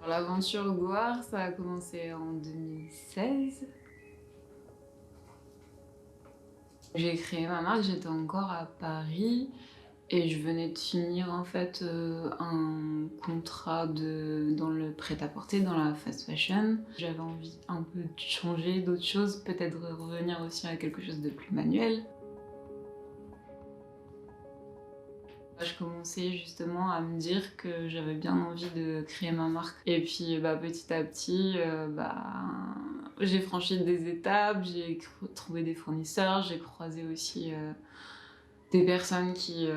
L'aventure Goar, ça a commencé en 2016. J'ai créé ma marque, j'étais encore à Paris et je venais de finir en fait un contrat dans le prêt-à-porter, dans la fast fashion. J'avais envie un peu de changer d'autres choses, peut-être revenir aussi à quelque chose de plus manuel. Je commençais justement à me dire que j'avais bien envie de créer ma marque. Et puis petit à petit, j'ai franchi des étapes, j'ai trouvé des fournisseurs, j'ai croisé aussi des personnes qui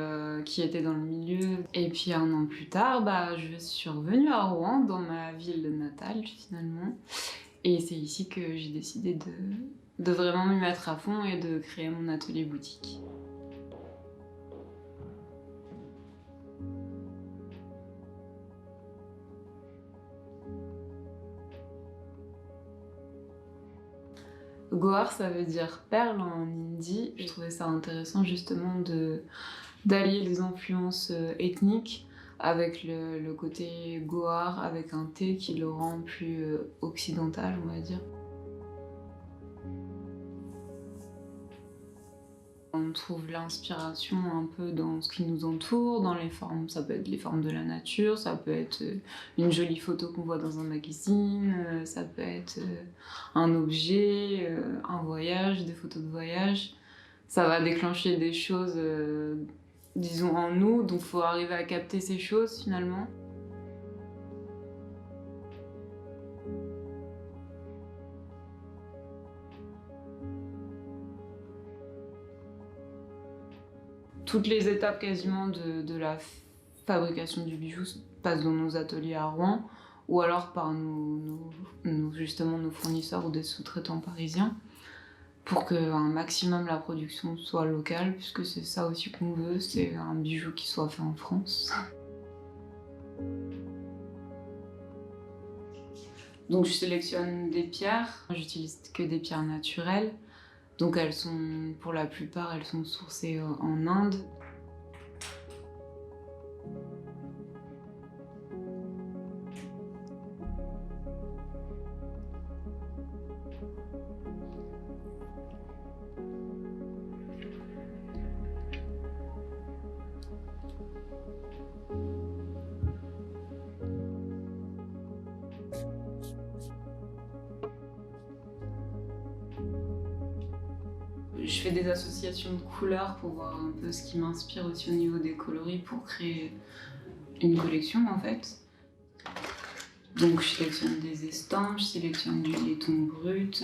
étaient dans le milieu. Et puis 1 an plus tard, je suis revenue à Rouen, dans ma ville natale finalement. Et c'est ici que j'ai décidé de vraiment m'y mettre à fond et de créer mon atelier boutique. Goar, ça veut dire perle en hindi. Je trouvais ça intéressant justement d'allier les influences ethniques avec le côté Goar, avec un thé qui le rend plus occidental, on va dire. On trouve l'inspiration un peu dans ce qui nous entoure, dans les formes. Ça peut être les formes de la nature, ça peut être une jolie photo qu'on voit dans un magazine, ça peut être un objet, un voyage, des photos de voyage. Ça va déclencher des choses, disons, en nous, donc il faut arriver à capter ces choses finalement. Toutes les étapes quasiment de la fabrication du bijou passent dans nos ateliers à Rouen, ou alors par justement nos fournisseurs ou des sous-traitants parisiens, pour qu'un maximum la production soit locale, puisque c'est ça aussi qu'on veut, c'est un bijou qui soit fait en France. Donc je sélectionne des pierres, j'utilise que des pierres naturelles, donc pour la plupart, elles sont sourcées en Inde. Je fais des associations de couleurs pour voir un peu ce qui m'inspire aussi au niveau des coloris pour créer une collection en fait. Donc je sélectionne des estampes, je sélectionne du laiton brut.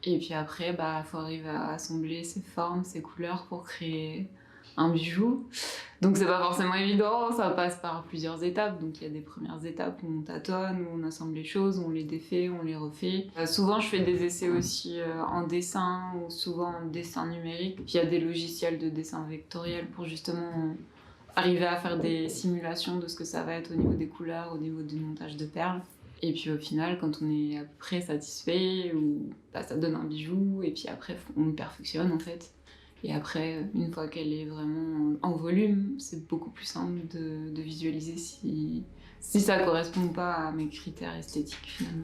Et puis après, faut arriver à assembler ces formes, ces couleurs pour créer un bijou. Donc c'est pas forcément évident, ça passe par plusieurs étapes. Donc il y a des premières étapes où on tâtonne, où on assemble les choses, où on les défait, où on les refait. Souvent je fais des essais aussi en dessin ou souvent en dessin numérique. Puis il y a des logiciels de dessin vectoriel pour justement arriver à faire des simulations de ce que ça va être au niveau des couleurs, au niveau du montage de perles. Et puis au final, quand on est à peu près satisfait, ça donne un bijou, et puis après on le perfectionne en fait. Et après, une fois qu'elle est vraiment en volume, c'est beaucoup plus simple de visualiser si ça correspond pas à mes critères esthétiques finalement.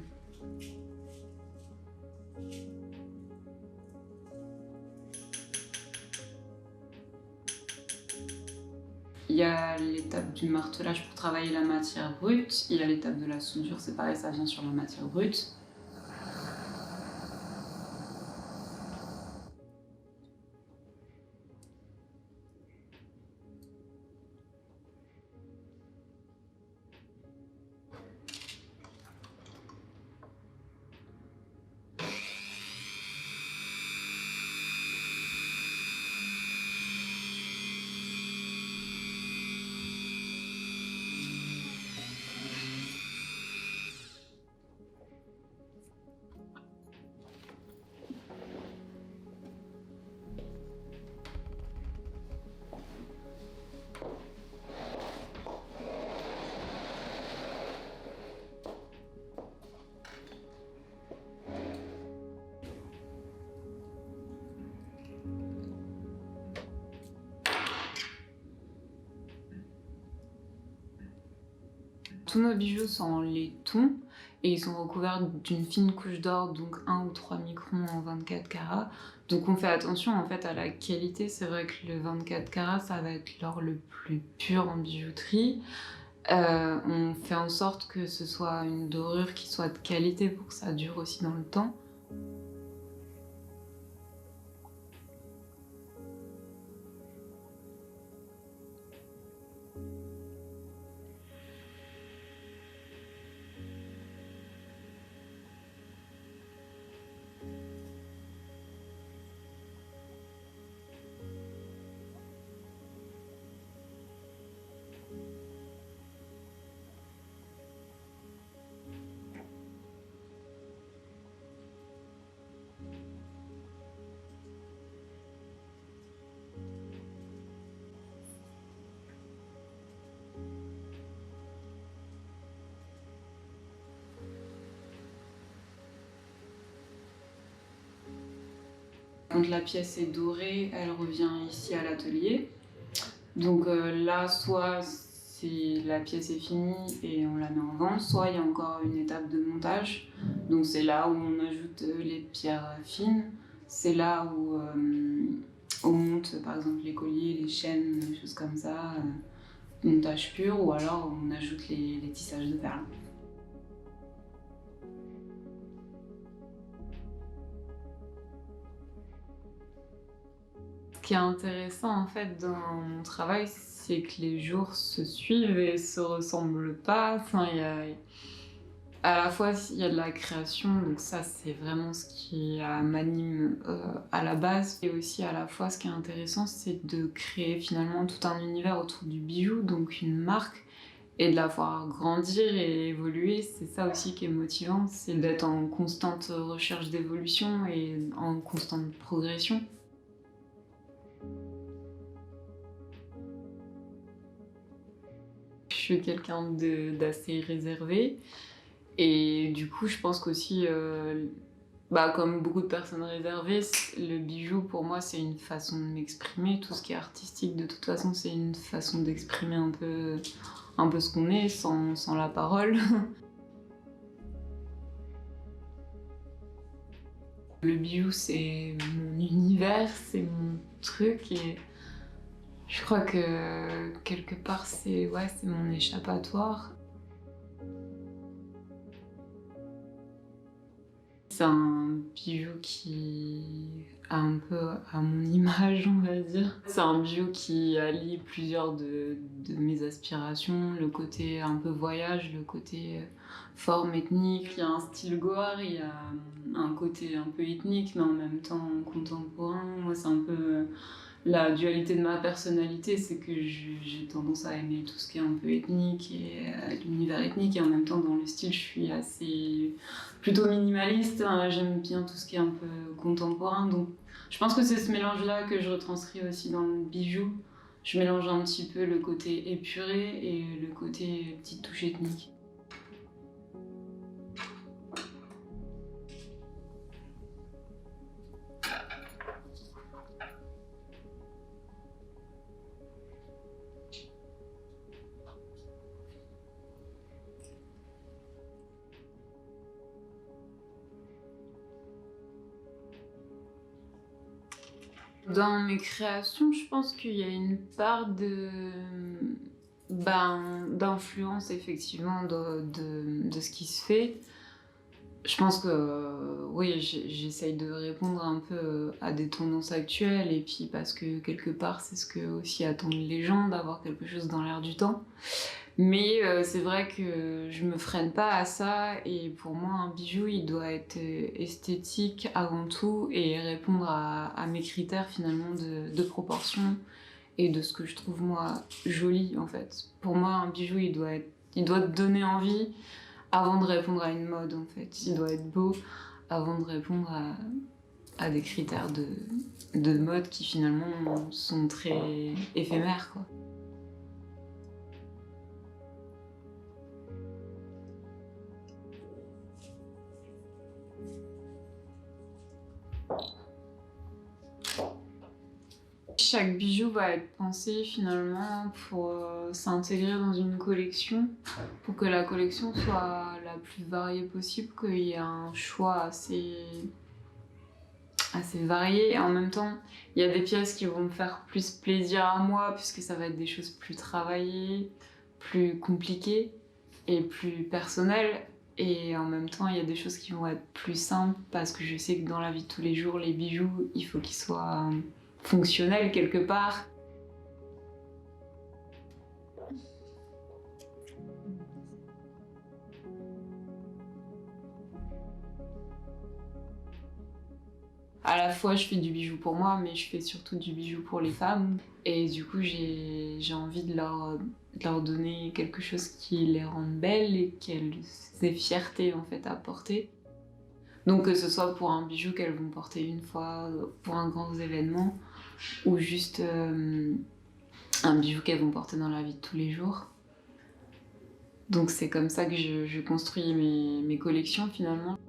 Il y a l'étape du martelage pour travailler la matière brute, il y a l'étape de la soudure, c'est pareil, ça vient sur la matière brute. Tous nos bijoux sont en laiton et ils sont recouverts d'une fine couche d'or, donc 1 ou 3 microns en 24 carats. Donc on fait attention en fait à la qualité. C'est vrai que le 24 carats, ça va être l'or le plus pur en bijouterie. On fait en sorte que ce soit une dorure qui soit de qualité pour que ça dure aussi dans le temps. Quand la pièce est dorée, elle revient ici à l'atelier. Donc là, soit la pièce est finie et on la met en vente, soit il y a encore une étape de montage. Donc c'est là où on ajoute les pierres fines. C'est là où on monte par exemple les colliers, les chaînes, des choses comme ça, montage pur, ou alors on ajoute les tissages de perles. Ce qui est intéressant en fait dans mon travail, c'est que les jours se suivent et se ressemblent pas. Enfin, à la fois il y a de la création, donc ça c'est vraiment ce qui m'anime à la base. Et aussi à la fois ce qui est intéressant, c'est de créer finalement tout un univers autour du bijou, donc une marque, et de la voir grandir et évoluer. C'est ça aussi qui est motivant, c'est d'être en constante recherche d'évolution et en constante progression. Je suis quelqu'un d'assez réservé et du coup je pense qu'aussi, comme beaucoup de personnes réservées, le bijou pour moi c'est une façon de m'exprimer. Tout ce qui est artistique de toute façon c'est une façon d'exprimer un peu ce qu'on est sans la parole. Le bijou c'est mon univers, c'est mon truc et je crois que quelque part c'est mon échappatoire. C'est un bijou qui a un peu à mon image, on va dire. C'est un bijou qui allie plusieurs de mes aspirations, le côté un peu voyage, le côté forme ethnique. Il y a un style goard, il y a un côté un peu ethnique, mais en même temps contemporain. Moi, c'est un peu la dualité de ma personnalité, c'est que j'ai tendance à aimer tout ce qui est un peu ethnique et l'univers ethnique, et en même temps dans le style je suis assez plutôt minimaliste, hein. J'aime bien tout ce qui est un peu contemporain, donc je pense que c'est ce mélange là que je retranscris aussi dans le bijou. Je mélange un petit peu le côté épuré et le côté petite touche ethnique. Dans mes créations, je pense qu'il y a une part d'influence effectivement de ce qui se fait. Je pense que oui, j'essaye de répondre un peu à des tendances actuelles, et puis parce que quelque part c'est ce que aussi attendent les gens, d'avoir quelque chose dans l'air du temps. Mais c'est vrai que je me freine pas à ça, et pour moi un bijou il doit être esthétique avant tout et répondre à mes critères finalement de proportion et de ce que je trouve moi joli en fait. Pour moi un bijou il doit te donner envie avant de répondre à une mode en fait. Il doit être beau avant de répondre à des critères de mode qui finalement sont très éphémères quoi. chaque bijou va être pensé finalement pour s'intégrer dans une collection, pour que la collection soit la plus variée possible, qu'il y ait un choix assez varié. Et en même temps, il y a des pièces qui vont me faire plus plaisir à moi, puisque ça va être des choses plus travaillées, plus compliquées et plus personnelles. Et en même temps, il y a des choses qui vont être plus simples, parce que je sais que dans la vie de tous les jours, les bijoux, il faut qu'ils soient fonctionnels quelque part. À la fois, je fais du bijou pour moi, mais je fais surtout du bijou pour les femmes. Et du coup, j'ai envie de leur donner quelque chose qui les rende belles et qu'elles aient fierté en fait à porter. Donc que ce soit pour un bijou qu'elles vont porter une fois pour un grand événement, ou juste un bijou qu'elles vont porter dans la vie de tous les jours. Donc c'est comme ça que je construis mes collections finalement.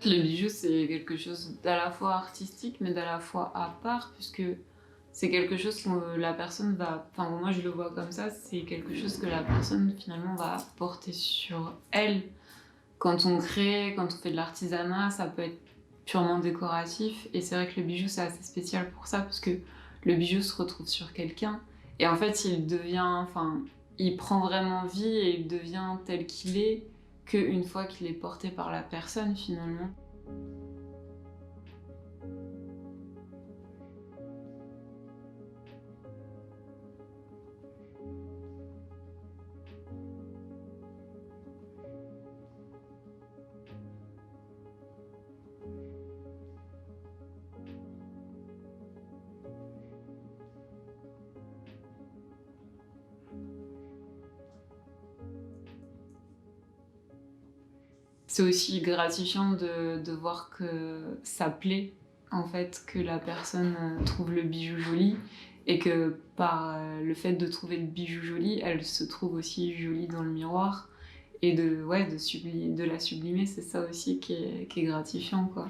Le bijou, c'est quelque chose d'à la fois artistique, mais d'à la fois à part, puisque c'est quelque chose que la personne va... Enfin, moi, je le vois comme ça, c'est quelque chose que la personne, finalement, va porter sur elle. Quand on crée, quand on fait de l'artisanat, ça peut être purement décoratif. Et c'est vrai que le bijou, c'est assez spécial pour ça, parce que le bijou se retrouve sur quelqu'un. Et en fait, il devient... Enfin, il prend vraiment vie et il devient tel qu'il est qu'une fois qu'il est porté par la personne, finalement. C'est aussi gratifiant de voir que ça plaît, en fait, que la personne trouve le bijou joli, et que par le fait de trouver le bijou joli, elle se trouve aussi jolie dans le miroir, et de la sublimer, c'est ça aussi qui est gratifiant, quoi.